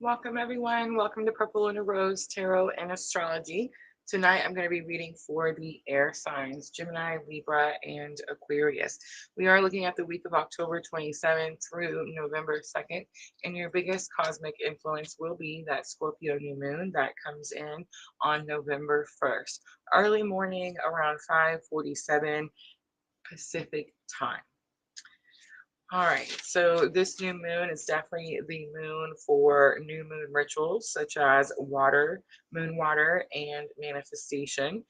Welcome, everyone. Welcome to Purple Lunarose Tarot and Astrology. Tonight, I'm going to be reading for the air signs Gemini, Libra, and Aquarius. We are looking at the week of October 27th through November 2nd, and your biggest cosmic influence will be that Scorpio new moon that comes in on November 1st, early morning around 5:47 Pacific time. All right, so this new moon is definitely the moon for new moon rituals such as water, moon water, and manifestation.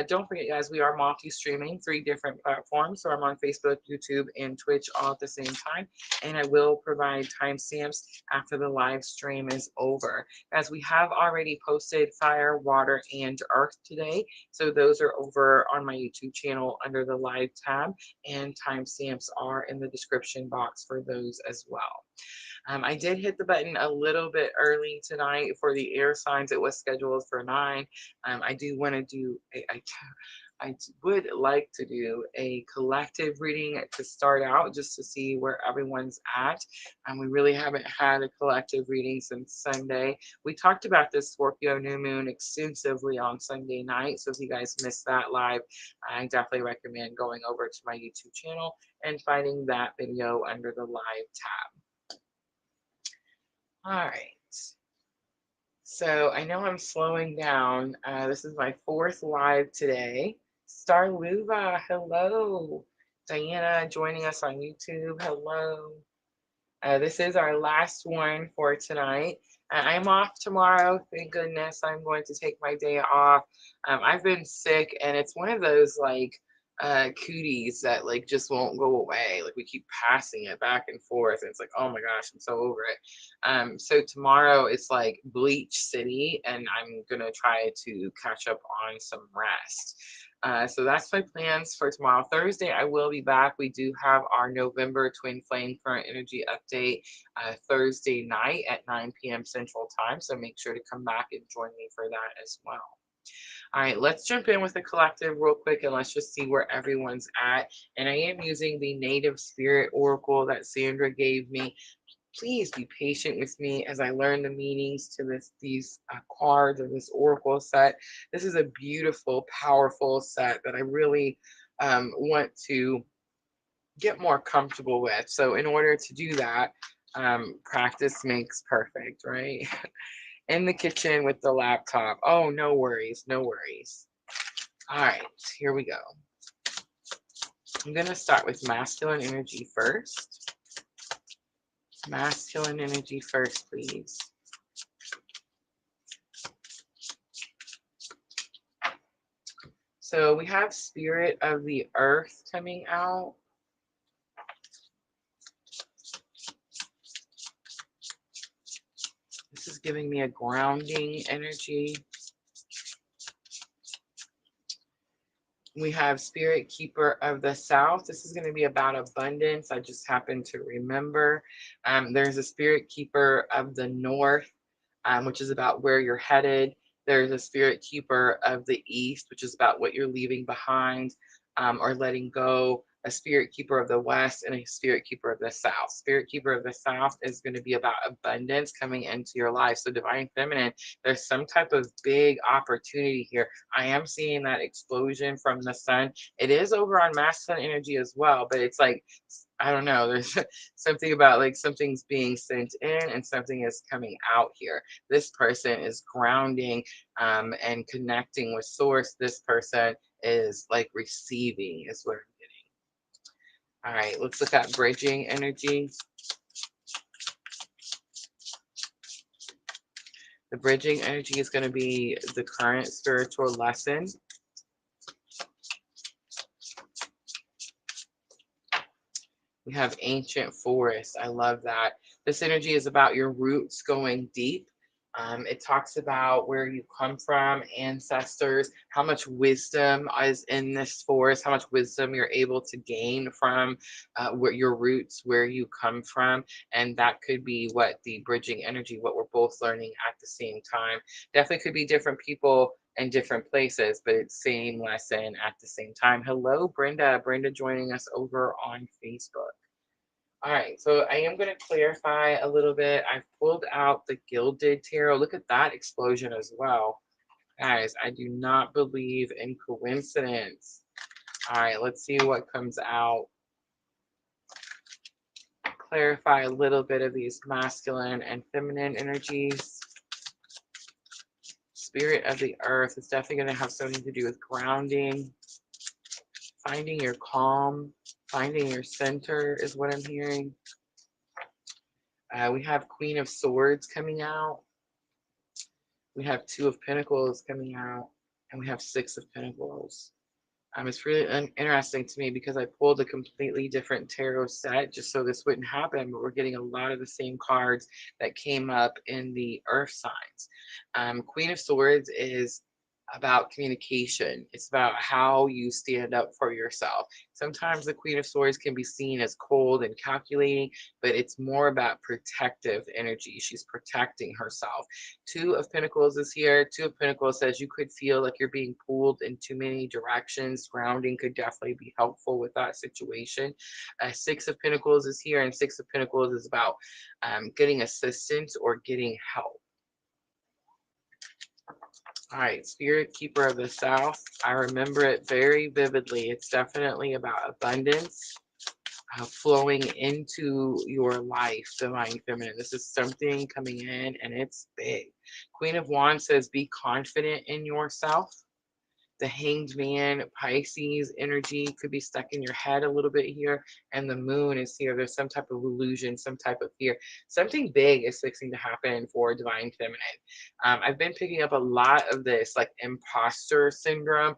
Don't forget, guys, we are multi streaming 3 different platforms. So I'm on Facebook, YouTube, and Twitch all at the same time. And I will provide timestamps after the live stream is over. As we have already posted fire, water, and earth today. So those are over on my YouTube channel under the live tab, and timestamps are in the description box for those as well. I did hit the button a little bit early tonight for the air signs. It was scheduled for 9. I do want to do I would like to do a collective reading to start out just to see where everyone's at. We really haven't had a collective reading since Sunday. We talked about this Scorpio new moon extensively on Sunday night. So if you guys missed that live, I definitely recommend going over to my YouTube channel and finding that video under the live tab. All right. So I know I'm slowing down. This is my 4th live today. Star Luva, hello. Diana joining us on YouTube, hello. This is our last one for tonight. I'm off tomorrow. Thank goodness I'm going to take my day off. I've been sick, and it's one of those like cooties that like just won't go away. Like we keep passing it back and forth, and it's like, oh my gosh, I'm so over it. So tomorrow it's like Bleach City, and I'm gonna try to catch up on some rest. So that's my plans for tomorrow. Thursday, I will be back. We do have our November Twin Flame Current Energy update Thursday night at 9 p.m. Central Time. So make sure to come back and join me for that as well. All right, let's jump in with the collective real quick and let's just see where everyone's at. And I am using the Native Spirit Oracle that Sandra gave me. Please be patient with me as I learn the meanings to these cards or this oracle set. This is a beautiful, powerful set that I really want to get more comfortable with. So in order to do that, practice makes perfect, right? In the kitchen with the laptop. Oh, no worries, no worries. All right, here we go. I'm going to start with masculine energy first. Masculine energy first, please. So we have Spirit of the Earth coming out. This is giving me a grounding energy. We have Spirit Keeper of the South. This is going to be about abundance. I just happen to remember. There's a Spirit Keeper of the North, which is about where you're headed. There's a Spirit Keeper of the East, which is about what you're leaving behind or letting go. A Spirit Keeper of the West and a Spirit Keeper of the South. Spirit Keeper of the South is going to be about abundance coming into your life. So Divine Feminine, there's some type of big opportunity here. I am seeing that explosion from the sun. It is over on masculine energy as well, but it's like, I don't know, there's something about like something's being sent in and something is coming out here. This person is grounding and connecting with source. This person is like receiving is what I'm getting. All right, let's look at bridging energy. The bridging energy is going to be the current spiritual lesson. We have ancient forest. I love that. This energy is about your roots going deep. It talks about where you come from, ancestors, how much wisdom is in this forest, how much wisdom you're able to gain from where your roots, where you come from. And that could be what the bridging energy, what we're both learning at the same time. Definitely could be different people in different places, but it's same lesson at the same time. Hello, Brenda. Brenda joining us over on Facebook. All right, so I am going to clarify a little bit. I've pulled out the Gilded Tarot. Look at that explosion as well. Guys, I do not believe in coincidence. All right, let's see what comes out. Clarify a little bit of these masculine and feminine energies. Spirit of the earth is definitely going to have something to do with grounding, finding your calm, finding your center is what I'm hearing. We have Queen of Swords coming out. We have Two of Pentacles coming out. And we have Six of Pentacles. It's really interesting to me because I pulled a completely different tarot set just so this wouldn't happen, but we're getting a lot of the same cards that came up in the earth signs. Queen of Swords is about communication. It's about how you stand up for yourself. Sometimes the Queen of Swords can be seen as cold and calculating, but it's more about protective energy. She's protecting herself. Two of Pentacles is here. Two of Pentacles says you could feel like you're being pulled in too many directions. Grounding could definitely be helpful with that situation. Six of Pentacles is here, and Six of Pentacles is about getting assistance or getting help. All right, Spirit Keeper of the South. I remember it very vividly. It's definitely about abundance flowing into your life, Divine Feminine. This is something coming in and it's big. Queen of Wands says, be confident in yourself. The Hanged Man, Pisces energy could be stuck in your head a little bit here. And the moon is here. There's some type of illusion, some type of fear. Something big is fixing to happen for Divine Feminine. I've been picking up a lot of this like imposter syndrome.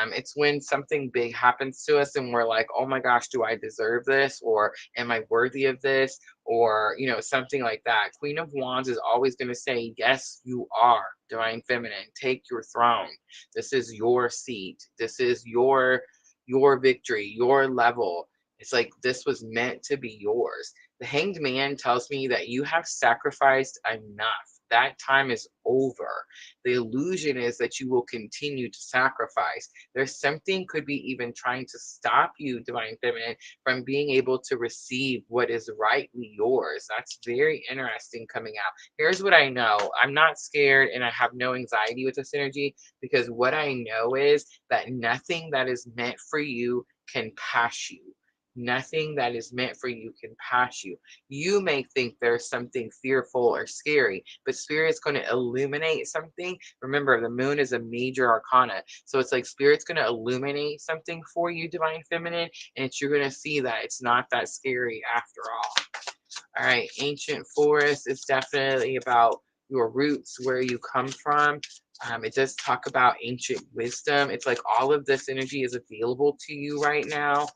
It's when something big happens to us and we're like, oh my gosh, do I deserve this? Or am I worthy of this? Or, you know, something like that. Queen of Wands is always going to say, yes, you are, Divine Feminine. Take your throne. This is your seat. This is your victory, your level. It's like this was meant to be yours. The Hanged Man tells me that you have sacrificed enough. That time is over. The illusion is that you will continue to sacrifice. There's something could be even trying to stop you, Divine Feminine, from being able to receive what is rightly yours. That's very interesting coming out. Here's what I know. I'm not scared and I have no anxiety with this energy because what I know is that nothing that is meant for you can pass you. Nothing that is meant for you can pass you. You may think there's something fearful or scary, but Spirit's going to illuminate something. Remember, the moon is a major arcana. So it's like Spirit's going to illuminate something for you, Divine Feminine, and you're going to see that it's not that scary after all. All right, Ancient Forest is definitely about your roots, where you come from. It does talk about ancient wisdom. It's like all of this energy is available to you right now.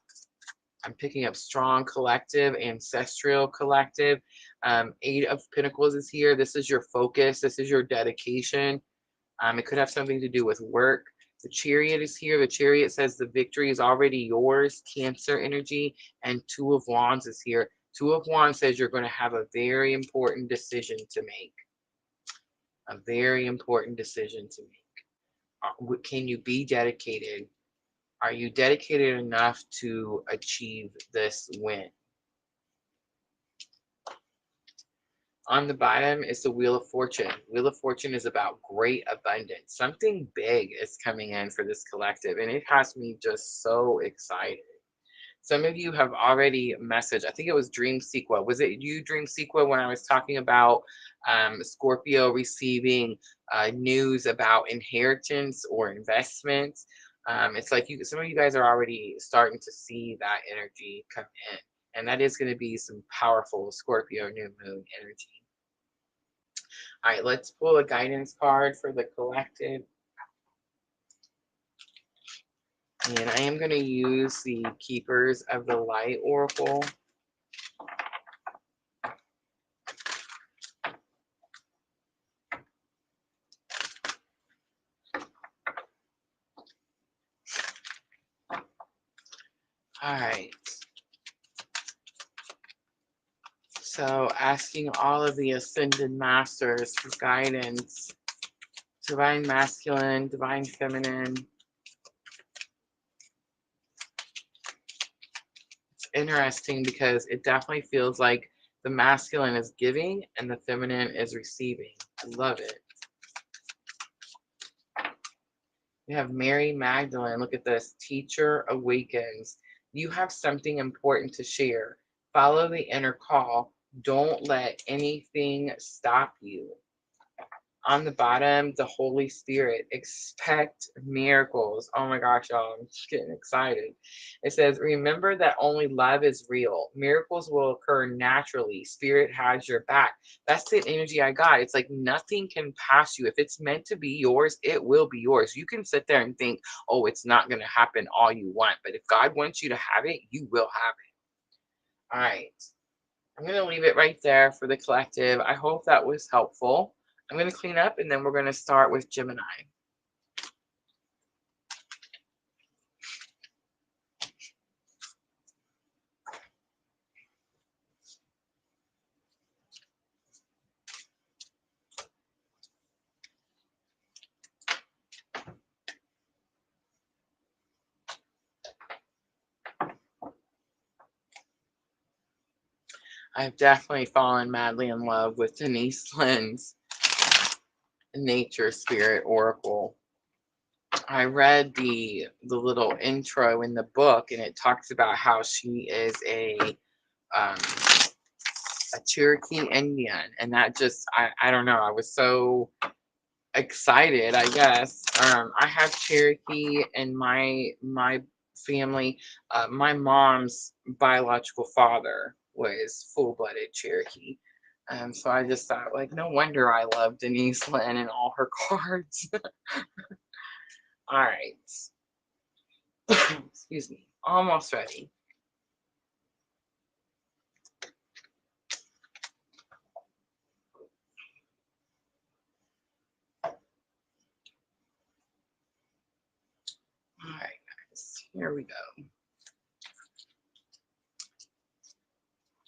I'm picking up strong collective, ancestral collective. Eight of Pentacles is here. This is your focus. This is your dedication. It could have something to do with work. The Chariot is here. The Chariot says the victory is already yours. Cancer energy. And Two of Wands is here. Two of Wands says you're going to have a very important decision to make. A very important decision to make. Can you be dedicated? Are you dedicated enough to achieve this win? On the bottom is the Wheel of Fortune. Wheel of Fortune is about great abundance. Something big is coming in for this collective, and it has me just so excited. Some of you have already messaged. I think it was Dream Sequa. Was it you, Dream Sequa, when I was talking about Scorpio receiving news about inheritance or investments? It's like some of you guys are already starting to see that energy come in. And that is going to be some powerful Scorpio new moon energy. All right, let's pull a guidance card for the collective. And I am going to use the Keepers of the Light Oracle. All right. So asking all of the Ascended Masters for guidance. Divine Masculine, Divine Feminine. It's interesting because it definitely feels like the masculine is giving and the feminine is receiving. I love it. We have Mary Magdalene. Look at this. Teacher awakens. You have something important to share. Follow the inner call. Don't let anything stop you. On the bottom, the Holy Spirit. Expect miracles. Oh my gosh, y'all, I'm just getting excited. It says, remember that only love is real. Miracles will occur naturally. Spirit has your back. That's the energy I got. It's like nothing can pass you. If it's meant to be yours, it will be yours. You can sit there and think, oh, it's not going to happen all you want. But if God wants you to have it, you will have it. All right. I'm going to leave it right there for the collective. I hope that was helpful. I'm going to clean up and then we're going to start with Gemini. I've definitely fallen madly in love with Denise Lynn's Nature Spirit Oracle. I read the little intro in the book, and it talks about how she is a Cherokee Indian, and that just I don't know. I was so excited. I guess I have Cherokee in my family. My mom's biological father was full-blooded Cherokee. So I just thought, like, no wonder I love Denise Lynn and all her cards. All right. Excuse me. Almost ready. All right, guys. Here we go.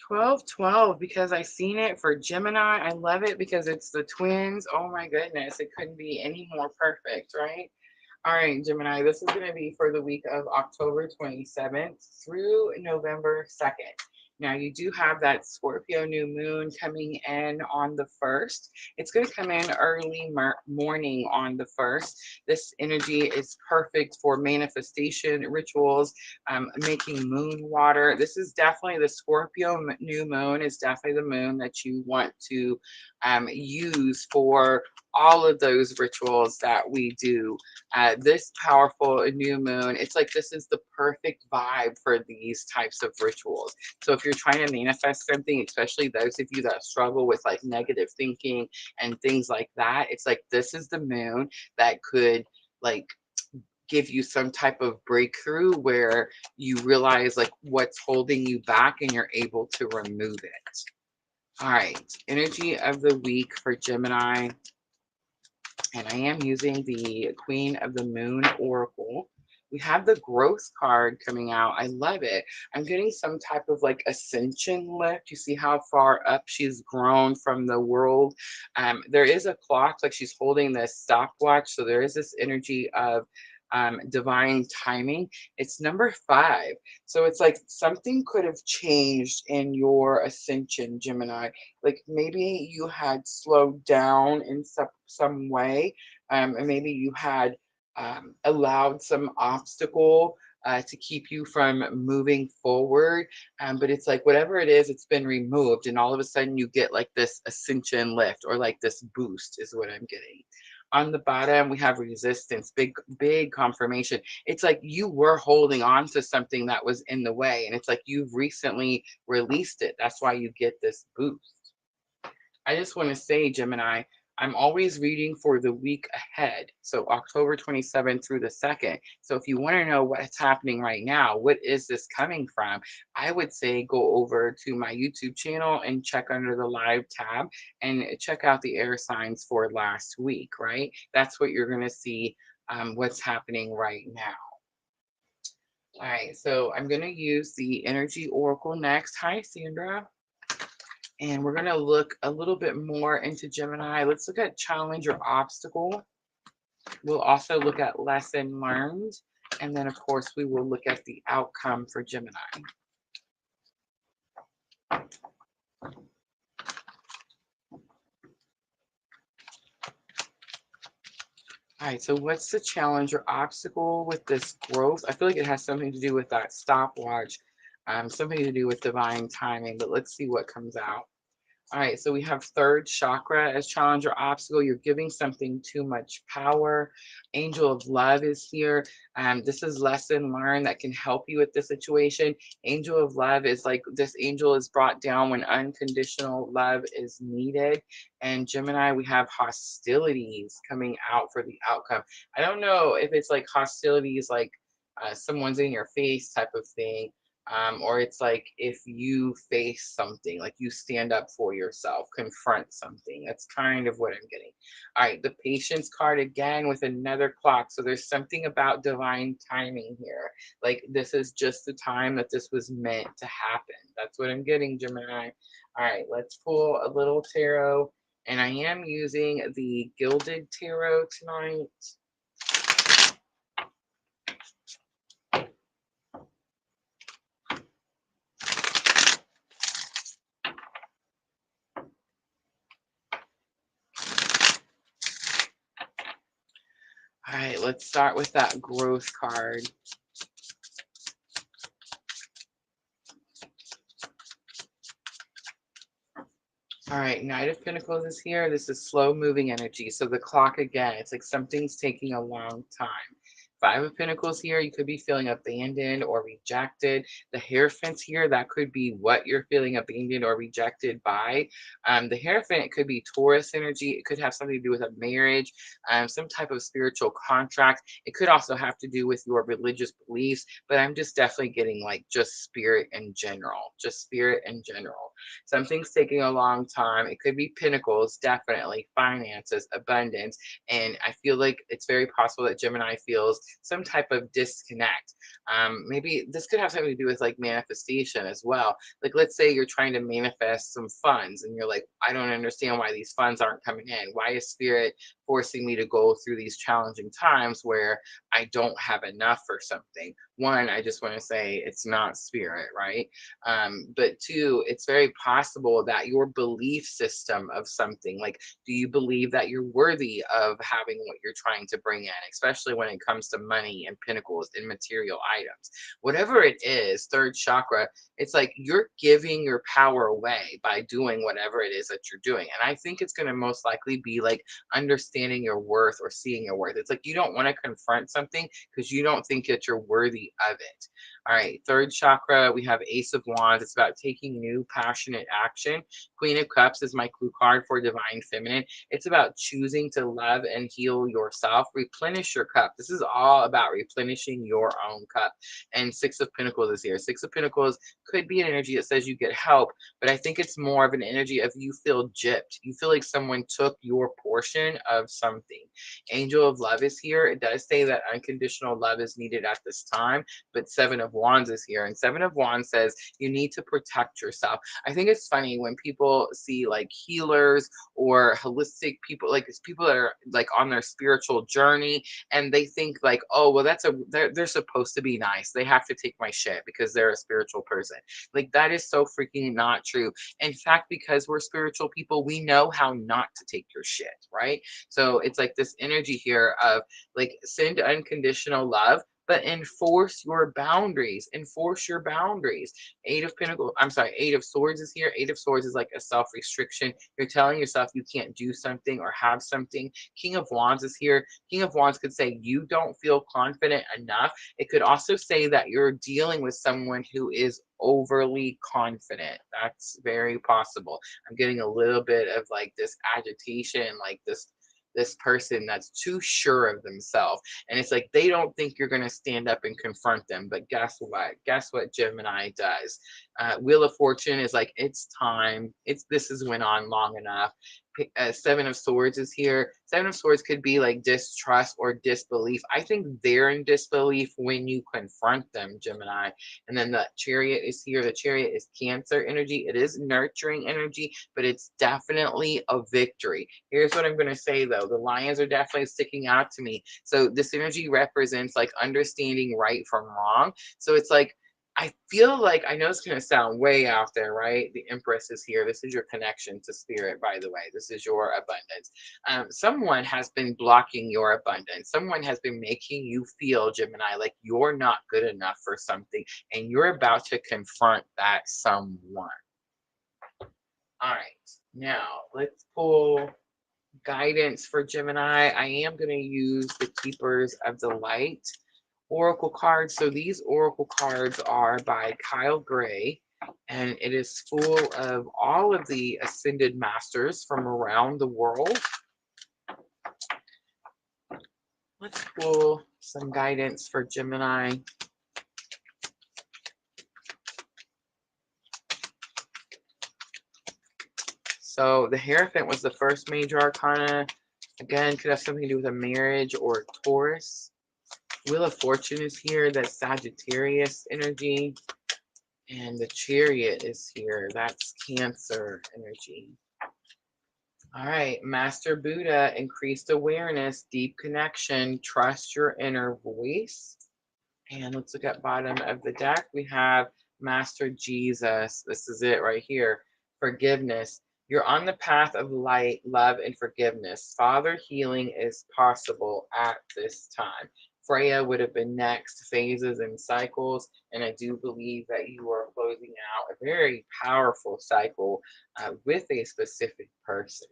1212 because I seen it for Gemini. I love it because it's the twins. Oh my goodness. It couldn't be any more perfect, right? All right, Gemini, this is going to be for the week of October 27th through November 2nd. Now, you do have that Scorpio new moon coming in on the 1st. It's going to come in early morning on the 1st. This energy is perfect for manifestation rituals, making moon water. This is definitely the Scorpio new moon is definitely the moon that you want to use for all of those rituals that we do. This powerful new moon, it's like this is the perfect vibe for these types of rituals. So if you're trying to manifest something, especially those of you that struggle with like negative thinking and things like that, it's like this is the moon that could like give you some type of breakthrough where you realize like what's holding you back and you're able to remove it. All right, energy of the week for Gemini. And I am using the Queen of the Moon Oracle. We have the growth card coming out. I love it. I'm getting some type of like ascension lift. You see how far up she's grown from the world. There is a clock, like she's holding this stopwatch. So there is this energy of divine timing. It's number 5. So it's like something could have changed in your ascension, Gemini. Like maybe you had slowed down in some way, and maybe you had allowed some obstacle to keep you from moving forward. But it's like whatever it is, it's been removed, and all of a sudden you get like this ascension lift or like this boost is what I'm getting. On the bottom, we have resistance, big confirmation. It's like you were holding on to something that was in the way, and it's like you've recently released it. That's why you get this boost. I just want to say, Gemini, I'm always reading for the week ahead. So October 27th through the 2nd. So if you want to know what's happening right now, what is this coming from? I would say go over to my YouTube channel and check under the live tab and check out the air signs for last week, right? That's what you're going to see what's happening right now. All right, so I'm going to use the Energy Oracle next. Hi, Sandra. And we're going to look a little bit more into Gemini. Let's look at challenge or obstacle. We'll also look at lesson learned. And then, of course, we will look at the outcome for Gemini. All right, so what's the challenge or obstacle with this growth? I feel like it has something to do with that stopwatch, something to do with divine timing, but let's see what comes out. All right, so we have third chakra as challenge or obstacle. You're giving something too much power. Angel of love is here. This is lesson learned that can help you with the situation. Angel of love is like this angel is brought down when unconditional love is needed. And Gemini, we have hostilities coming out for the outcome. I don't know if it's like hostilities, like someone's in your face type of thing, or it's like if you face something, like you stand up for yourself, confront something. That's kind of what I'm getting. All right, the patience card again with another clock. So there's something about divine timing here. Like this is just the time that this was meant to happen. That's what I'm getting, Gemini. All right, let's pull a little tarot. And I am using the Gilded Tarot tonight. All right, let's start with that growth card. All right, Knight of Pentacles is here. This is slow moving energy. So the clock again, it's like something's taking a long time. Five of Pentacles here, you could be feeling abandoned or rejected. The Hierophant here, that could be what you're feeling abandoned or rejected by. The Hierophant could be Taurus energy. It could have something to do with a marriage, some type of spiritual contract. It could also have to do with your religious beliefs, but I'm just definitely getting like just spirit in general, just spirit in general. Something's taking a long time. It could be Pentacles, definitely, finances, abundance. And I feel like it's very possible that Gemini feels some type of disconnect. Maybe this could have something to do with like manifestation as well. Like, let's say you're trying to manifest some funds and you're like, I don't understand why these funds aren't coming in. Why is spirit forcing me to go through these challenging times where I don't have enough for something? One, I just want to say it's not spirit, right? But two, it's very possible that your belief system of something, like, do you believe that you're worthy of having what you're trying to bring in, especially when it comes to money and pinnacles and material items? Whatever it is, third chakra, it's like you're giving your power away by doing whatever it is that you're doing. And I think it's going to most likely be like understanding your worth or seeing your worth. It's like you don't want to confront something because you don't think that you're worthy of it. All right, third chakra, we have Ace of Wands. It's about taking new passionate action. Queen of Cups is my clue card for divine feminine. It's about choosing to love and heal yourself. Replenish your cup. This is all about replenishing your own cup. And Six of Pentacles is here. Six of Pentacles could be an energy that says you get help, but I think it's more of an energy of you feel gypped. You feel like someone took your portion of something. Angel of Love is here. It does say that unconditional love is needed at this time, but Seven of Wands is here. And Seven of Wands says you need to protect yourself. I think it's funny when people see like healers or holistic people, like it's people that are like on their spiritual journey, and they think like, oh, well, they're supposed to be nice. They have to take my shit because they're a spiritual person. Like that is so freaking not true. In fact, because we're spiritual people, we know how not to take your shit, right? So it's like this energy here of like send unconditional love, but enforce your boundaries. Enforce your boundaries. Eight of Pentacles, I'm sorry, Eight of Swords is here. Eight of Swords is like a self-restriction. You're telling yourself you can't do something or have something. King of Wands is here. King of Wands could say you don't feel confident enough. It could also say that you're dealing with someone who is overly confident. That's very possible. I'm getting a little bit of like this agitation, like this person that's too sure of themselves, and it's like they don't think you're going to stand up and confront them. But guess what Gemini does? Wheel of Fortune is like, it's time. This has went on long enough. Seven of Swords is here. Seven of Swords could be like distrust or disbelief. I think they're in disbelief when you confront them, Gemini. And then the Chariot is here. The Chariot is Cancer energy. It is nurturing energy, but it's definitely a victory. Here's what I'm going to say though. The lions are definitely sticking out to me. So this energy represents like understanding right from wrong. So it's like, I feel like, I know it's going to sound way out there, right? The Empress is here. This is your connection to spirit, by the way. This is your abundance. Someone has been blocking your abundance. Someone has been making you feel, Gemini, like you're not good enough for something, and you're about to confront that someone. All right, now let's pull guidance for Gemini. I am going to use the Keepers of the Light Oracle cards. So these Oracle cards are by Kyle Gray, and it is full of all of the Ascended Masters from around the world. Let's pull some guidance for Gemini. So the Hierophant was the first major arcana. Again, could have something to do with a marriage or Taurus. Wheel of Fortune is here. That's Sagittarius energy. And the Chariot is here. That's Cancer energy. All right. Master Buddha, increased awareness, deep connection, trust your inner voice. And let's look at bottom of the deck. We have Master Jesus. This is it right here. Forgiveness. You're on the path of light, love, and forgiveness. Father, healing is possible at this time. Freya would have been next, phases and cycles. And I do believe that you are closing out a very powerful cycle with a specific person.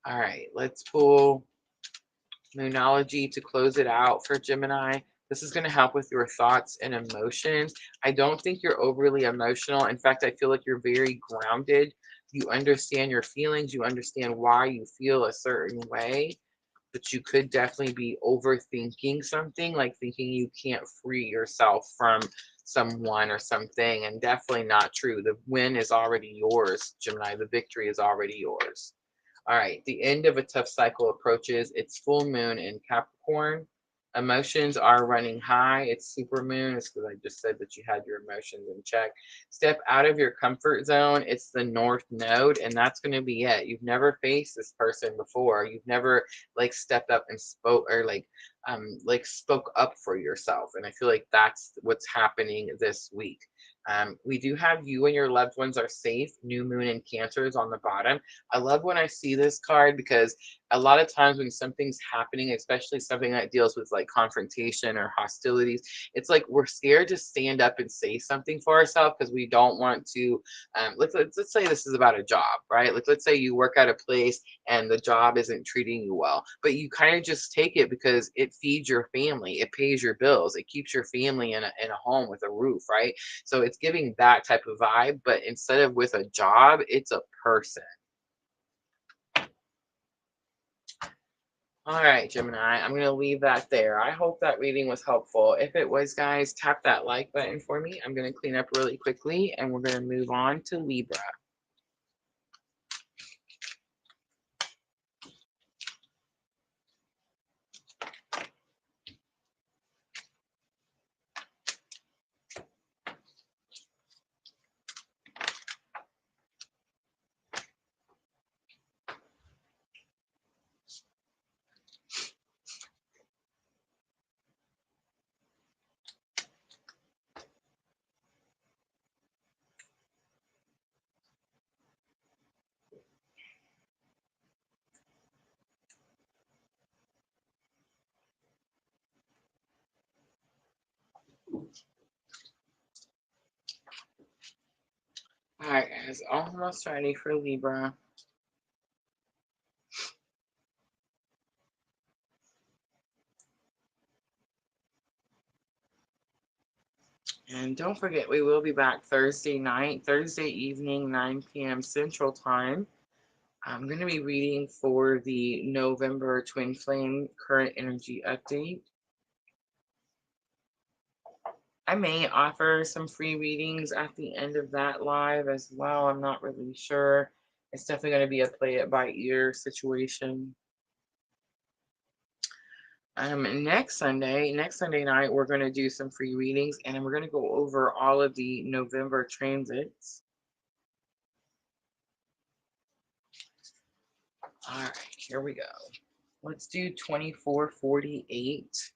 All right, let's pull Moonology to close it out for Gemini. This is going to help with your thoughts and emotions. I don't think you're overly emotional. In fact, I feel like you're very grounded. You understand your feelings. You understand why you feel a certain way. But you could definitely be overthinking something, like thinking you can't free yourself from someone or something. And definitely not true. The win is already yours, Gemini. The victory is already yours. All right, the end of a tough cycle approaches. It's full moon in Capricorn. Emotions are running high. It's super moon. It's because I just said that you had your emotions in check. Step out of your comfort zone. It's the North Node, and that's going to be it. You've never faced this person before. You've never like stepped up and spoke or like spoke up for yourself. And I feel like that's what's happening this week. We do have you and your loved ones are safe. New moon and Cancer is on the bottom. I love when I see this card because a lot of times when something's happening, especially something that deals with like confrontation or hostilities, it's like we're scared to stand up and say something for ourselves because we don't want to. Let's say this is about a job, right? Like let's say you work at a place and the job isn't treating you well, but you kind of just take it because it feeds your family, it pays your bills, it keeps your family in a home with a roof, right? So it's giving that type of vibe, but instead of with a job, it's a person. All right, Gemini, I'm going to leave that there. I hope that reading was helpful. If it was, guys, tap that like button for me. I'm going to clean up really quickly, and we're going to move on to Libra. All right, guys, almost ready for Libra. And don't forget, we will be back Thursday night, Thursday evening, 9 p.m. Central Time. I'm going to be reading for the November Twin Flame Current Energy Update. I may offer some free readings at the end of that live as well. I'm not really sure. It's definitely going to be a play it by ear situation. Next Sunday night, we're going to do some free readings and we're going to go over all of the November transits. All right, here we go. Let's do 2448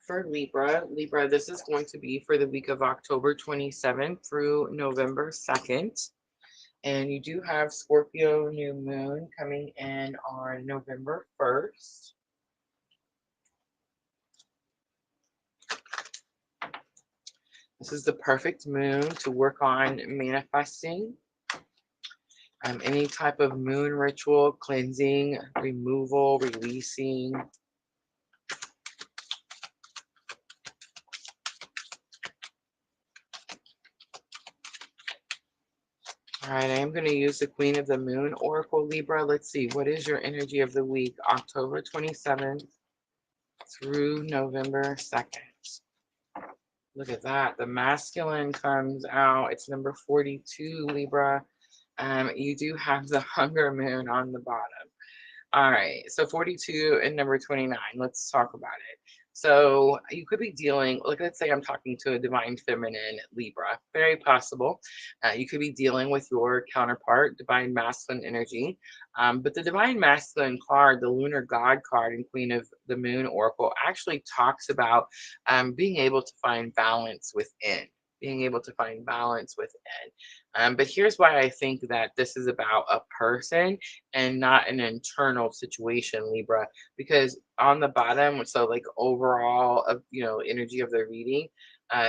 For Libra, this is going to be for the week of October 27th through November 2nd. And you do have Scorpio new moon coming in on November 1st. This is the perfect moon to work on manifesting. Any type of moon ritual, cleansing, removal, releasing. All right, I am going to use the Queen of the Moon Oracle Libra. Let's see, what is your energy of the week? October 27th through November 2nd. Look at that. The masculine comes out. It's number 42, Libra. You do have the hunger moon on the bottom. All right, so 42 and number 29. Let's talk about it. So you could be dealing, like, let's say I'm talking to a divine feminine Libra, very possible. You could be dealing with your counterpart, divine masculine energy. But the divine masculine card, the lunar god card and Queen of the Moon Oracle, actually talks about being able to find balance within. Being able to find balance within. But here's why I think that this is about a person and not an internal situation, Libra, because on the bottom, so like overall of energy of the reading,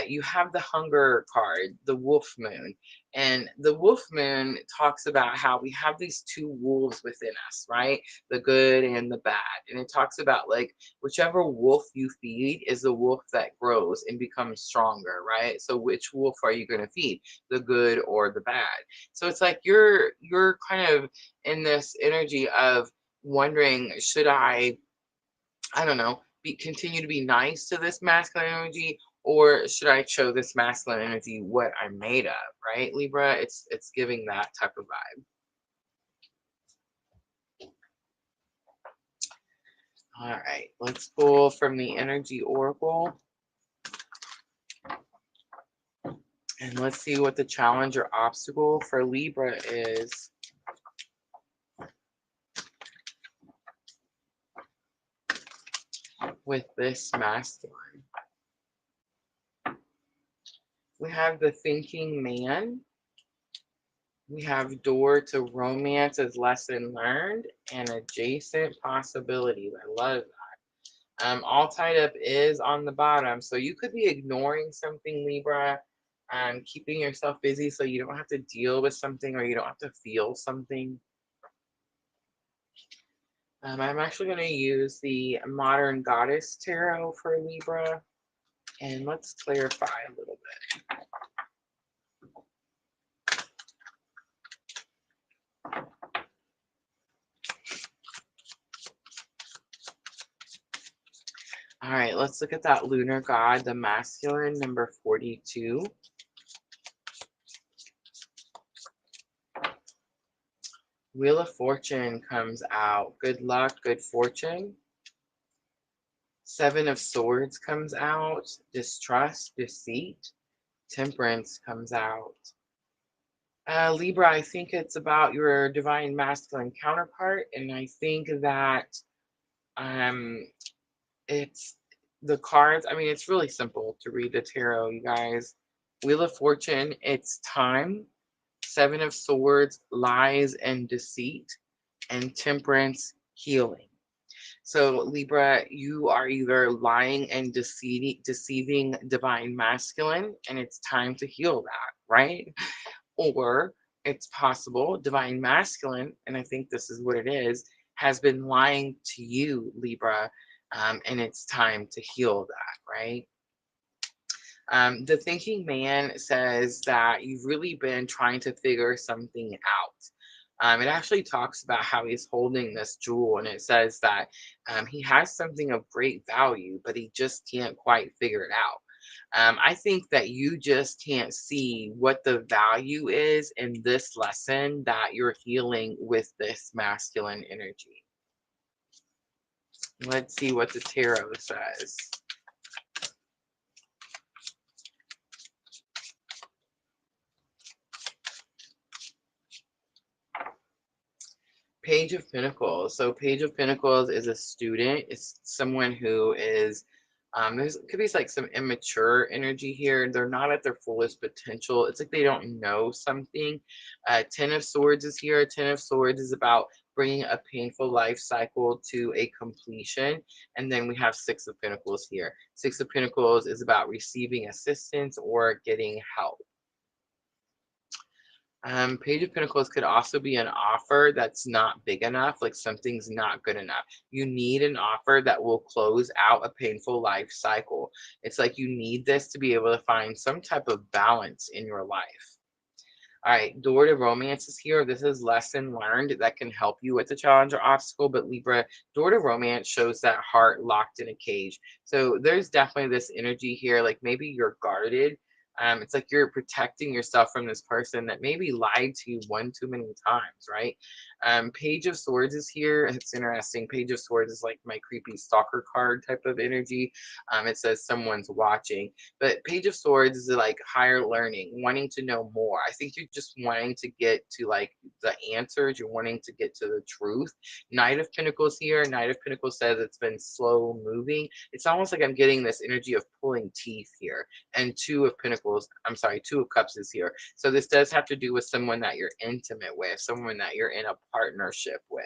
you have the hunger card, the wolf moon. And the wolf moon talks about how we have these two wolves within us, right? The good and the bad. And it talks about like whichever wolf you feed is the wolf that grows and becomes stronger, right? So which wolf are you going to feed? The good or the bad? So it's like you're kind of in this energy of wondering, should I don't know, continue to be nice to this masculine energy, or should I show this masculine energy what I'm made of, right, Libra? It's giving that type of vibe. All right, let's pull from the energy oracle. And let's see what the challenge or obstacle for Libra is. With this masculine, we have the thinking man. We have door to romance as lesson learned and adjacent possibilities. I love that. All tied up is on the bottom. So you could be ignoring something, Libra, keeping yourself busy so you don't have to deal with something or you don't have to feel something. I'm actually going to use the Modern Goddess Tarot for Libra. And let's clarify a little bit. All right, let's look at that lunar god, the masculine, number 42. Wheel of Fortune comes out. Good luck, good fortune. Seven of Swords comes out. Distrust, deceit. Temperance comes out. Libra, I think it's about your divine masculine counterpart, and I think that it's the cards. I mean, it's really simple to read the tarot, you guys. Wheel of Fortune, it's time. Seven of Swords, lies and deceit. And Temperance, healing. So Libra, you are either lying and deceiving divine masculine, and it's time to heal that, right? Or it's possible divine masculine, and I think this is what it is, has been lying to you, Libra, and it's time to heal that, right? The thinking man says that you've really been trying to figure something out. It actually talks about how he's holding this jewel, and it says that he has something of great value, but he just can't quite figure it out. I think that you just can't see what the value is in this lesson that you're healing with this masculine energy. Let's see what the tarot says. Page of Pentacles. So Page of Pentacles is a student. It's someone who is There's could be like some immature energy here. They're not at their fullest potential. It's like they don't know something. Ten of Swords is here. Ten of Swords is about bringing a painful life cycle to a completion. And then we have Six of Pentacles here. Six of Pentacles is about receiving assistance or getting help. Page of Pentacles could also be an offer that's not big enough, like something's not good enough. You need an offer that will close out a painful life cycle. It's like you need this to be able to find some type of balance in your life. All right, door to romance is here. This is lesson learned that can help you with the challenge or obstacle. But Libra, door to romance shows that heart locked in a cage. So there's definitely this energy here, like maybe you're guarded. It's like you're protecting yourself from this person that maybe lied to you one too many times, right? Page of Swords is here. It's interesting. Page of Swords is like my creepy stalker card type of energy. It says someone's watching. But Page of Swords is like higher learning, wanting to know more. I think you're just wanting to get to like the answers. You're wanting to get to the truth. Knight of Pentacles here. Knight of Pentacles says it's been slow moving. It's almost like I'm getting this energy of pulling teeth here. And Two of Pentacles, I'm sorry, Two of Cups is here. So this does have to do with someone that you're intimate with, someone that you're in a partnership with.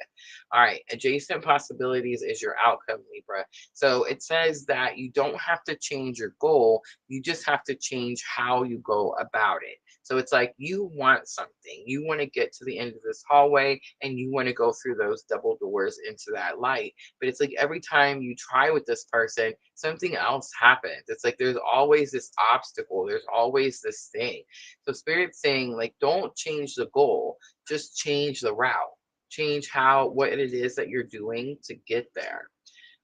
All right, adjacent possibilities is your outcome, Libra. So it says that you don't have to change your goal, you just have to change how you go about it. So it's like you want something, you want to get to the end of this hallway and you want to go through those double doors into that light. But it's like every time you try with this person, something else happens. It's like there's always this obstacle, there's always this thing. So Spirit's saying, like, don't change the goal, just change the route. Change what it is that you're doing to get there.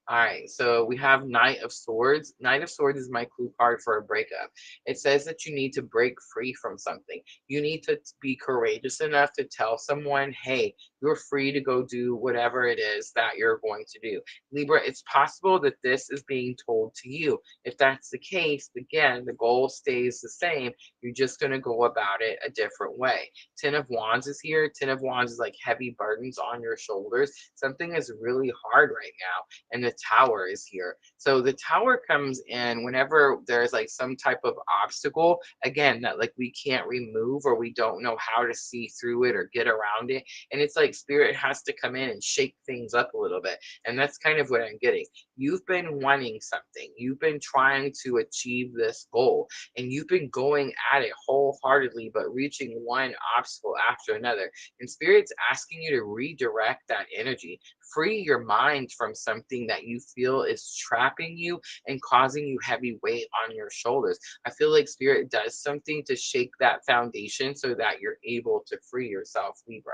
All right, so we have Knight of Swords. Knight of Swords is my clue card for a breakup. It says that you need to break free from something. You need to be courageous enough to tell someone, hey, you're free to go do whatever it is that you're going to do. Libra, it's possible that this is being told to you. If that's the case, again, the goal stays the same. You're just going to go about it a different way. Ten of Wands is here. Ten of Wands is like heavy burdens on your shoulders. Something is really hard right now. And the Tower is here. So the Tower comes in whenever there's like some type of obstacle, again, that like we can't remove or we don't know how to see through it or get around it. And it's like Spirit has to come in and shake things up a little bit. And that's kind of what I'm getting. You've been wanting something. You've been trying to achieve this goal and you've been going at it wholeheartedly, but reaching one obstacle after another. And Spirit's asking you to redirect that energy. Free your mind from something that you feel is trapping you and causing you heavy weight on your shoulders. I feel like Spirit does something to shake that foundation so that you're able to free yourself, Libra.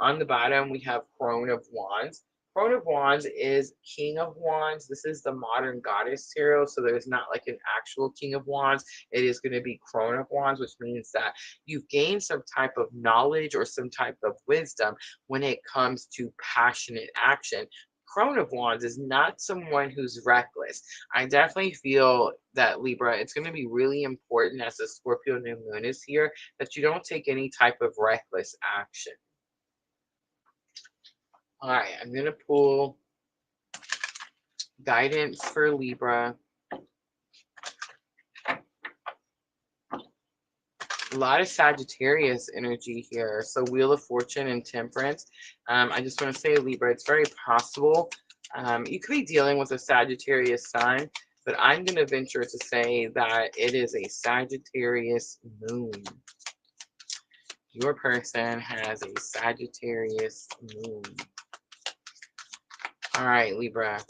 On the bottom, we have Crone of Wands. Crone of Wands is King of Wands. This is the modern goddess tarot, so there's not like an actual King of Wands. It is going to be Crone of Wands, which means that you've gained some type of knowledge or some type of wisdom when it comes to passionate action. Crone of Wands is not someone who's reckless. I definitely feel that, Libra, it's going to be really important as the Scorpio new moon is here that you don't take any type of reckless action. All right, I'm going to pull guidance for Libra. A lot of Sagittarius energy here. So Wheel of Fortune and Temperance. I just want to say, Libra, it's very possible. You could be dealing with a Sagittarius sun, but I'm going to venture to say that it is a Sagittarius moon. Your person has a Sagittarius moon. All right, Libra.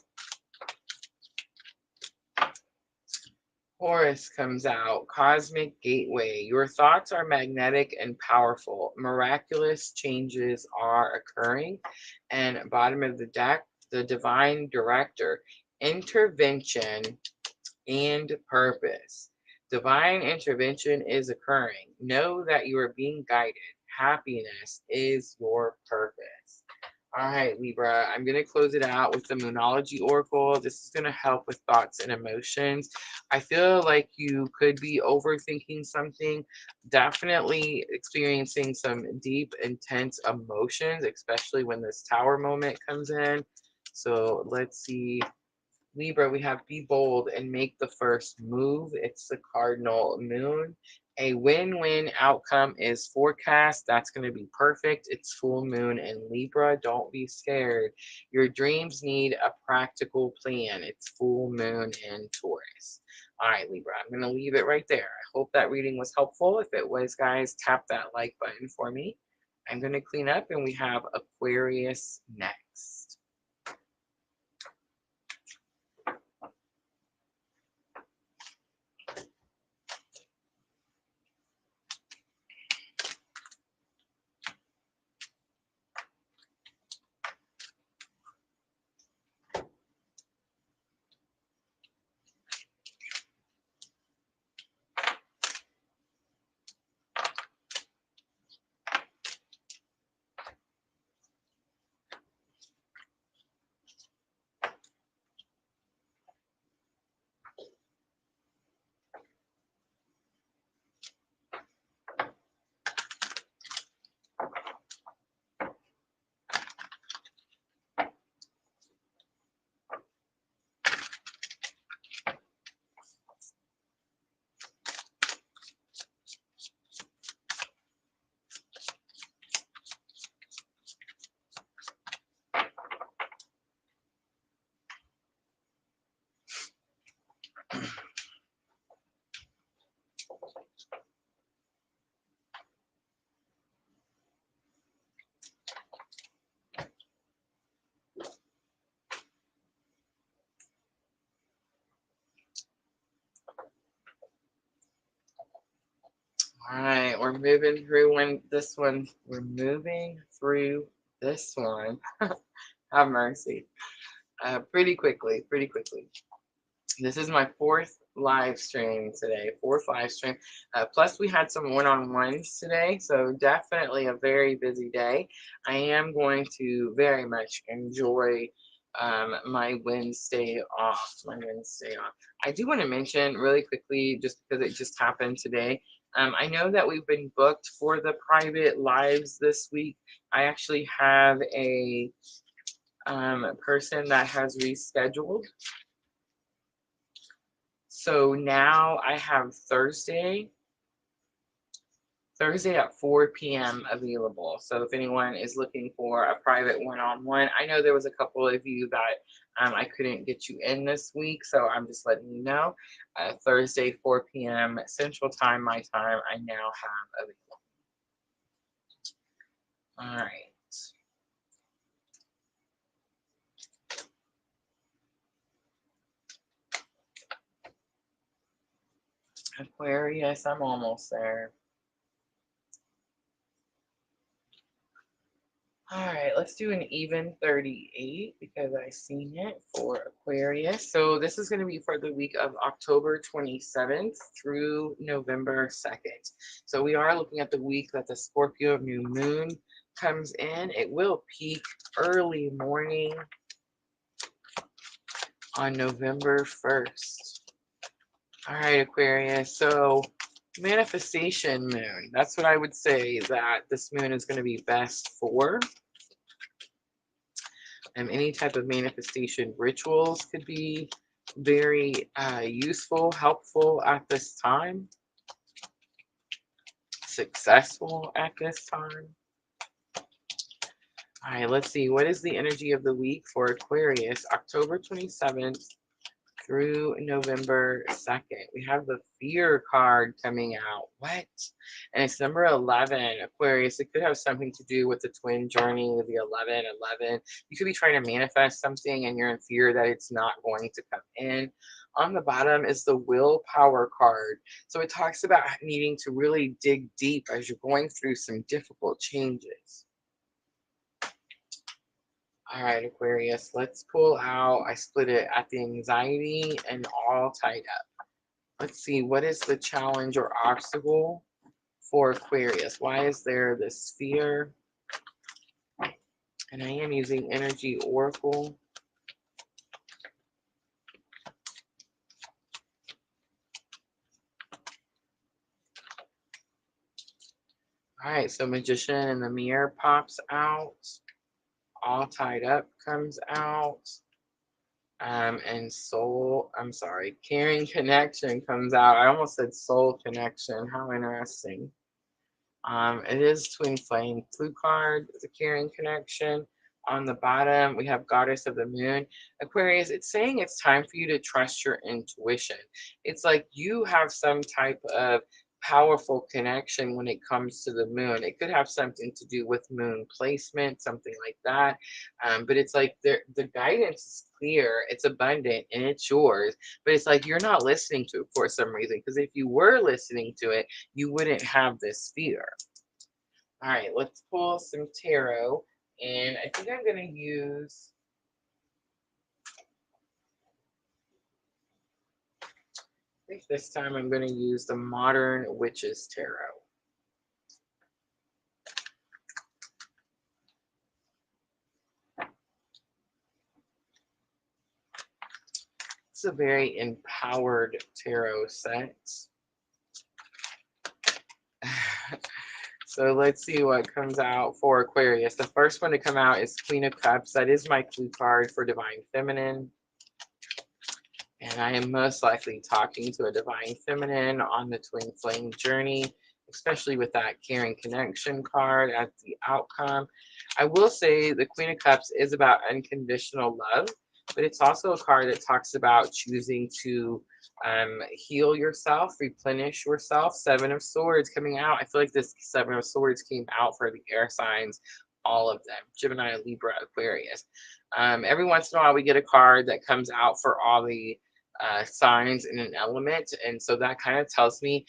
Horus comes out. Cosmic Gateway. Your thoughts are magnetic and powerful. Miraculous changes are occurring. And bottom of the deck, the Divine Director. Intervention and purpose. Divine intervention is occurring. Know that you are being guided. Happiness is your purpose. All right, Libra, I'm going to close it out with the Moonology Oracle. This is going to help with thoughts and emotions. I feel like you could be overthinking something, definitely experiencing some deep, intense emotions, especially when this Tower moment comes in. So let's see Libra, we have be bold and make the first move. It's the cardinal moon. A win-win outcome is forecast. That's going to be perfect. It's full moon in Libra. Don't be scared. Your dreams need a practical plan. It's full moon in Taurus. All right, Libra, I'm going to leave it right there. I hope that reading was helpful. If it was, guys, tap that like button for me. I'm going to clean up, and we have Aquarius next. All right, we're moving through We're moving through this one. Have mercy. Pretty quickly, pretty quickly. This is my fourth live stream today, fourth live stream. Plus, we had some one-on-ones today, so definitely a very busy day. I am going to very much enjoy my Wednesday off. I do want to mention really quickly, just because it just happened today. I know that we've been booked for the private lives this week. I actually have a person that has rescheduled. So now I have Thursday at 4 p.m. available. So if anyone is looking for a private one-on-one, I know there was a couple of you that I couldn't get you in this week, so I'm just letting you know. Thursday, 4 p.m. Central Time, my time, I now have available. All right. Aquarius, I'm almost there. All right, let's do an even 38 because I seen it for Aquarius. So this is going to be for the week of October 27th through November 2nd. So we are looking at the week that the Scorpio new moon comes in. It will peak early morning on November 1st. All right, Aquarius. So manifestation moon. That's what I would say that this moon is going to be best for. Any type of manifestation rituals could be very useful, helpful at this time, successful at this time. All right, let's see. What is the energy of the week for Aquarius, October 27th through November 2nd? We have the fear card coming out. What? And it's number 11, Aquarius. It could have something to do with the twin journey, the 11. You could be trying to manifest something and you're in fear that it's not going to come in. On the bottom is the willpower card. So it talks about needing to really dig deep as you're going through some difficult changes. All right, Aquarius, let's pull out. I split it at the anxiety and all tied up. Let's see, what is the challenge or obstacle for Aquarius? Why is there this fear? And I am using Energy Oracle. All right, so Magician and the Mirror pops out. All tied up comes out. And soul, I'm sorry, caring connection comes out. I almost said soul connection. How interesting. It is twin flame. Blue card is a caring connection. On the bottom, we have goddess of the moon. Aquarius, it's saying it's time for you to trust your intuition. It's like you have some type of powerful connection when it comes to the moon. It could have something to do with moon placement, something like that. But it's like the guidance is clear, it's abundant, and it's yours. But it's like you're not listening to it for some reason. Because if you were listening to it, you wouldn't have this fear. All right, let's pull some tarot. And I think I'm going to use, I think this time I'm going to use the Modern Witches Tarot. It's a very empowered tarot set. So let's see what comes out for Aquarius. The first one to come out is Queen of Cups. That is my clue card for Divine Feminine. And I am most likely talking to a Divine Feminine on the twin flame journey, especially with that caring connection card as the outcome. I will say the Queen of Cups is about unconditional love, but it's also a card that talks about choosing to heal yourself, replenish yourself. Seven of Swords coming out. I feel like this Seven of Swords came out for the air signs, all of them, Gemini, Libra, Aquarius. Every once in a while we get a card that comes out for all the signs in an element. And so that kind of tells me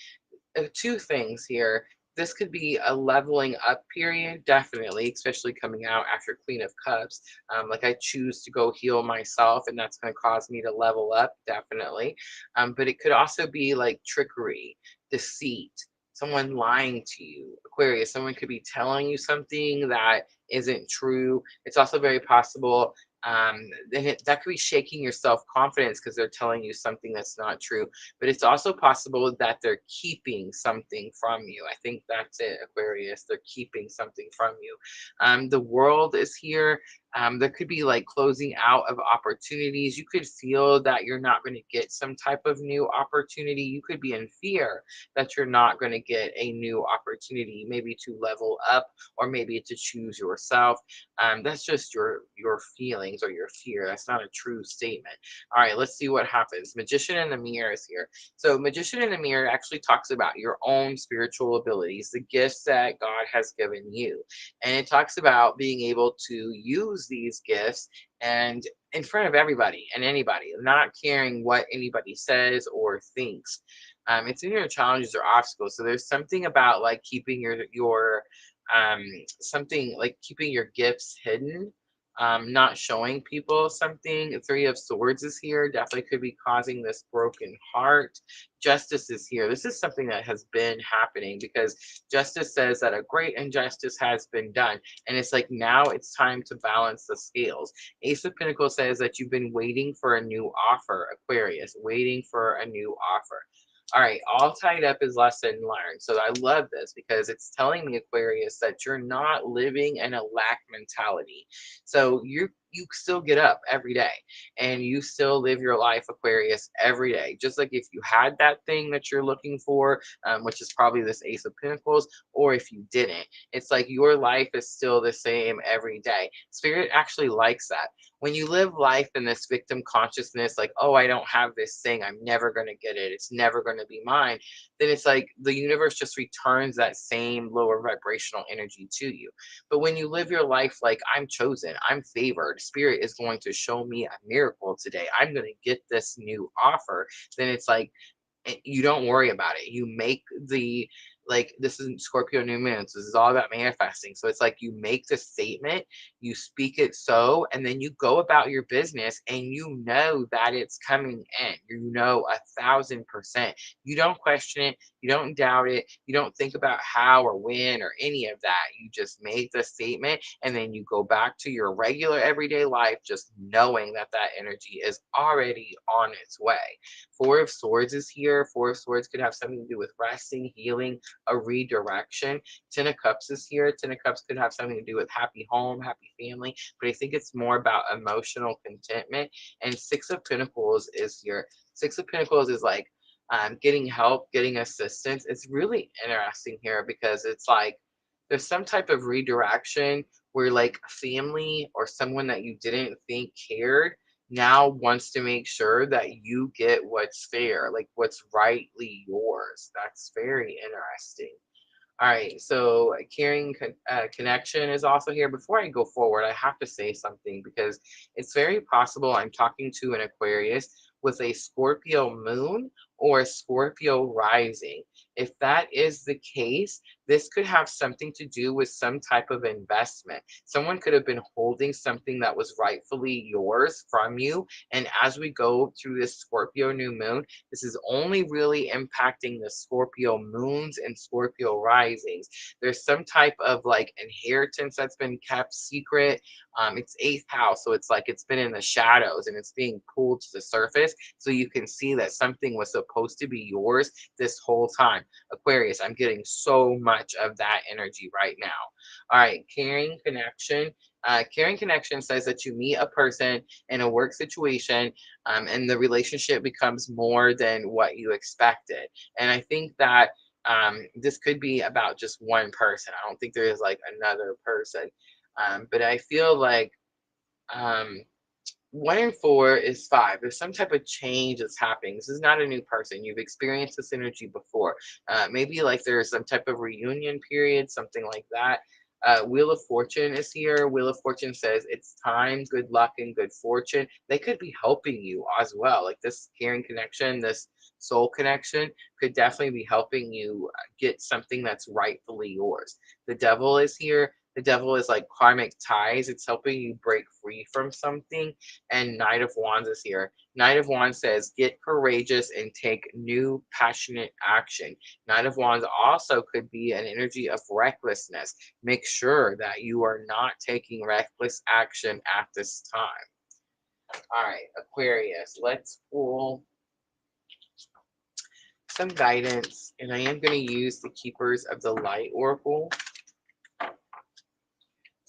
two things here. This could be a leveling up period, definitely, especially coming out after Queen of Cups. Like I choose to go heal myself, and that's going to cause me to level up, definitely. But it could also be like trickery, deceit, someone lying to you. Aquarius, someone could be telling you something that isn't true. It's also very possible that could be shaking your self-confidence because they're telling you something that's not true, but it's also possible that they're keeping something from you. I think that's it, Aquarius. They're keeping something from you. The world is here. There could be like closing out of opportunities. You could feel that you're not going to get some type of new opportunity. You could be in fear that you're not going to get a new opportunity, maybe to level up or maybe to choose yourself. That's just your feelings or your fear. That's not a true statement. All right, let's see what happens. Magician in the Mirror is here. So Magician in the Mirror actually talks about your own spiritual abilities, the gifts that God has given you. And it talks about being able to use these gifts and in front of everybody and anybody, not caring what anybody says or thinks. It's in your challenges or obstacles. So there's something about like keeping your something like keeping your gifts hidden, not showing people something. Three of Swords is here, definitely could be causing this broken heart. Justice is here. This is something that has been happening because justice says that a great injustice has been done, and it's like now it's time to balance the scales. Ace of Pentacles says that you've been waiting for a new offer, Aquarius, waiting for a new offer. All right, all tied up is lesson learned. So I love this because it's telling me, Aquarius, that you're not living in a lack mentality. So you still get up every day and you still live your life, Aquarius, every day. Just like if you had that thing that you're looking for, which is probably this Ace of Pentacles, or if you didn't, it's like your life is still the same every day. Spirit actually likes that. When you live life in this victim consciousness, like, oh, I don't have this thing, I'm never going to get it, it's never going to be mine, then it's like the universe just returns that same lower vibrational energy to you. But when you live your life like, I'm chosen, I'm favored, Spirit is going to show me a miracle today, I'm going to get this new offer, then it's like, you don't worry about it. You make the, like, this isn't Scorpio new moons. This is all about manifesting. So it's like you make the statement, you speak it so, and then you go about your business and you know that it's coming in. You know 1,000%. You don't question it. You don't doubt it. You don't think about how or when or any of that. You just make the statement and then you go back to your regular everyday life, just knowing that that energy is already on its way. Four of Swords is here. Four of Swords could have something to do with resting, healing, a redirection. Ten of Cups is here. Ten of Cups could have something to do with happy home, happy family, but I think it's more about emotional contentment. And Six of Pentacles is your Six of Pentacles is like getting help, getting assistance. It's really interesting here because it's like there's some type of redirection where like family or someone that you didn't think cared now wants to make sure that you get what's fair, like what's rightly yours. That's very interesting. All right, so connection is also here. Before I go forward, I have to say something because it's very possible I'm talking to an Aquarius with a Scorpio moon or a Scorpio rising. If that is the case, this could have something to do with some type of investment. Someone could have been holding something that was rightfully yours from you. And as we go through this Scorpio new moon, this is only really impacting the Scorpio moons and Scorpio risings. There's some type of like inheritance that's been kept secret. It's eighth house, so it's like it's been in the shadows and it's being pulled to the surface. So you can see that something was supposed to be yours this whole time. Aquarius, I'm getting so much of that energy right now. All right, caring connection. Caring connection says that you meet a person in a work situation and the relationship becomes more than what you expected. And I think that this could be about just one person. I don't think there is like another person. But I feel like um, 1 and 4 is 5. There's some type of change that's happening. This is not a new person. You've experienced this energy before. Maybe like there's some type of reunion period, something like that. Wheel of Fortune is here. Wheel of Fortune says it's time, good luck, and good fortune. They could be helping you as well. Like this caring connection, this soul connection could definitely be helping you get something that's rightfully yours. The Devil is here. The Devil is like karmic ties. It's helping you break free from something. And Knight of Wands is here. Knight of Wands says, get courageous and take new passionate action. Knight of Wands also could be an energy of recklessness. Make sure that you are not taking reckless action at this time. All right, Aquarius, let's pull some guidance. And I am going to use the Keepers of the Light Oracle.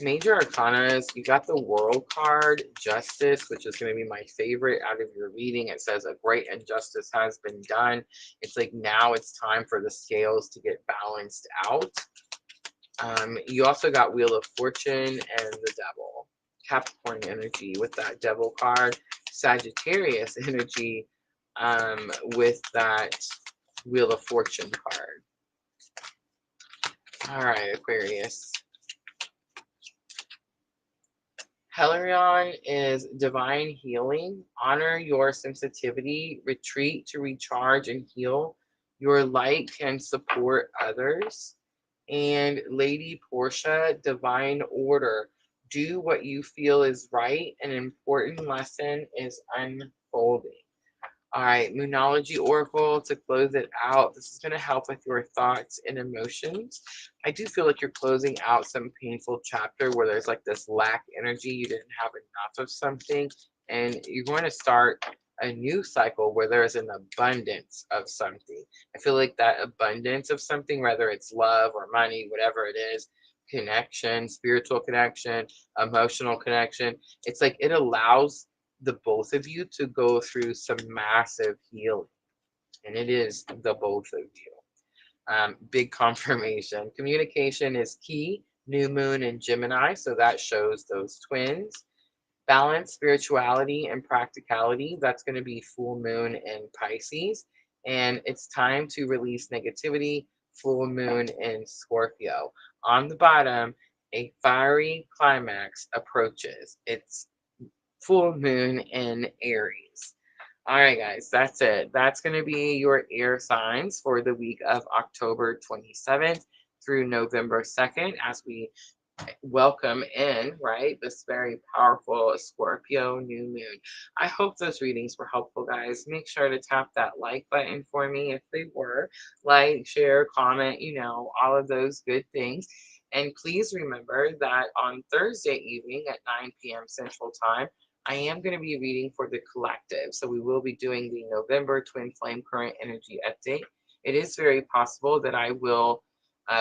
Major arcanas, you got the World card, Justice, which is going to be my favorite out of your reading. It says a great injustice has been done. It's like now it's time for the scales to get balanced out. You also got Wheel of Fortune and the Devil. Capricorn energy with that Devil card. Sagittarius energy with that Wheel of Fortune card. All right, Aquarius. Helerion is divine healing. Honor your sensitivity. Retreat to recharge and heal. Your light can support others. And Lady Portia, divine order. Do what you feel is right. An important lesson is unfolding. All right, Moonology Oracle to close it out. This is going to help with your thoughts and emotions. I do feel like you're closing out some painful chapter where there's like this lack energy. You didn't have enough of something, and you're going to start a new cycle where there's an abundance of something. I feel like that abundance of something, whether it's love or money, whatever it is, connection, spiritual connection, emotional connection, it's like it allows the both of you to go through some massive healing. And it is the both of you. Big confirmation. Communication is key. New moon in Gemini, so that shows those twins. Balance, spirituality, and practicality. That's going to be full moon in Pisces. And it's time to release negativity. Full moon in Scorpio. On the bottom, a fiery climax approaches. It's full moon in Aries. All right, guys, that's it. That's going to be your air signs for the week of October 27th through November 2nd as we welcome in, right, this very powerful Scorpio new moon. I hope those readings were helpful, guys. Make sure to tap that like button for me if they were. Like, share, comment, all of those good things. And please remember that on Thursday evening at 9 p.m. Central Time, I am going to be reading for the collective. So we will be doing the November Twin Flame Current Energy Update. it is very possible that I will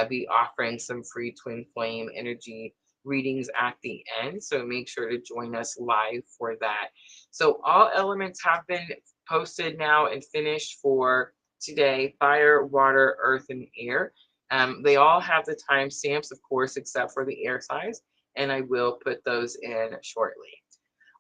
be offering some free twin flame energy readings at the end. So make sure to join us live for that. So all elements have been posted now and finished for today: fire, water, earth, and air. They all have the timestamps, of course, except for the air signs, and I will put those in shortly.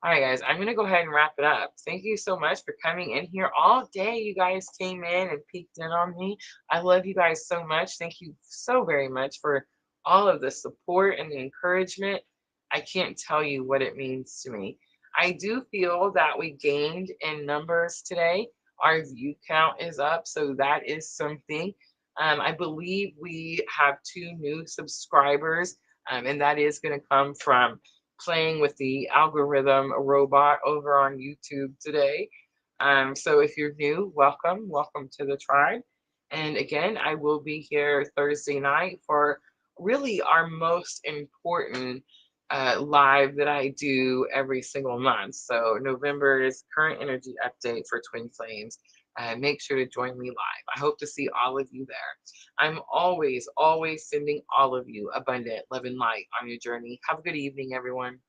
All right, guys, I'm going to go ahead and wrap it up. Thank you so much for coming in here all day. You guys came in and peeked in on me. I love you guys so much. Thank you so very much for all of the support and the encouragement. I can't tell you what it means to me. I do feel that we gained in numbers today. Our view count is up, so that is something. I believe we have 2 new subscribers, and that is going to come from playing with the algorithm robot over on YouTube today. So if you're new, welcome, welcome to the tribe. And again, I will be here Thursday night for really our most important live that I do every single month. So November's current energy update for Twin Flames. Make sure to join me live. I hope to see all of you there. I'm always, always sending all of you abundant love and light on your journey. Have a good evening, everyone.